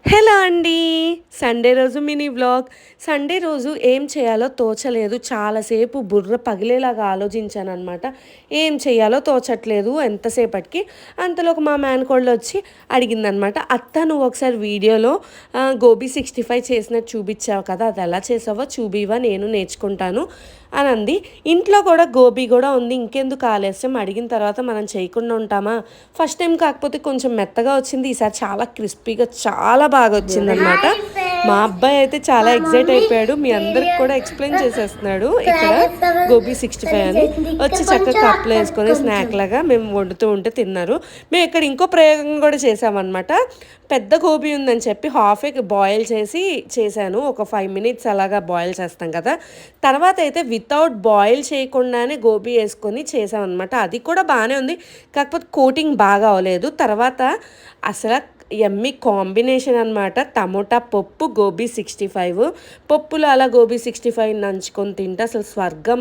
Hello అండి. Sunday రోజు mini vlog. Sunday రోజు ఏం చేయాలో తోచలేదు. చాలాసేపు బుర్ర పగిలేలాగా ఆలోచించాననమాట. ఏం చేయాలో తోచట్లేదు ఎంతసేపటికి. అంతలోకి మా మేనకోడలొచ్చి అడిగిందనమాట. "అత్త నువ్వు ఒకసారి వీడియోలో గోబీ 65 చేసినట్టు చూపిచ్చావు కదా! అదెలా చేసావో చూపియవా నేను నేర్చుకుంటాను" అని అంది. ఇంట్లో కూడా గోబీ గూడా ఉంది. ఇంకెందుకు ఆలస్యం అడిగిన తర్వాత మనం చేయకుండా ఉంటామా? ఫస్ట్ టైం కాకపోతే కొంచెం మెత్తగా వచ్చింది. ఈసారి చాలా క్రిస్పీగా చాలా బాగా వచ్చిందనమాట. హాయ్ మా ఫ్రెండ్స్. అబ్బాయి అయితే మా చాలా ఎక్సైట్ మమ్మీ అయిపోయాడు. మీ అందరికి వీడియో కూడా ఎక్స్‌ప్లెయిన్ చేసేస్తున్నాడు. ఇక్కడ ప్రయత్నం గోబీ 65 అని. చేసింది. ఇంకా వచ్చి చక్కగా కొంచెం కప్‌లో అక్కడ ఏసుకొని కొంచెం స్నాక్‌లాగా మేము వండుతూ ఉంటే తిన్నారు. మేము ఇక్కడ ఇంకో ప్రయోగం కూడా చేశామనమాట. పెద్ద గోబీ ఉందని చెప్పి హాఫే బాయిల్ చేసి చేశాను. ఒక 5 మినిట్స్ అలాగా బాయిల్ చేస్తాం కదా! తర్వాత అయితే వితౌట్ బాయిల్ చేయకుండానే గోబీ ఏసుకొని చేశామనమాట. అది కూడా బానే ఉంది. కాకపోతే కోటింగ్ బాగా అవ్వలేదు. తర్వాత అసల యమ్మీ కాంబినేషన్ అనమాట. టమోటా పప్పు, గోబీ 65. పప్పులో అలా గోబీ 65 నంచుకొని తింటే అసలు స్వర్గం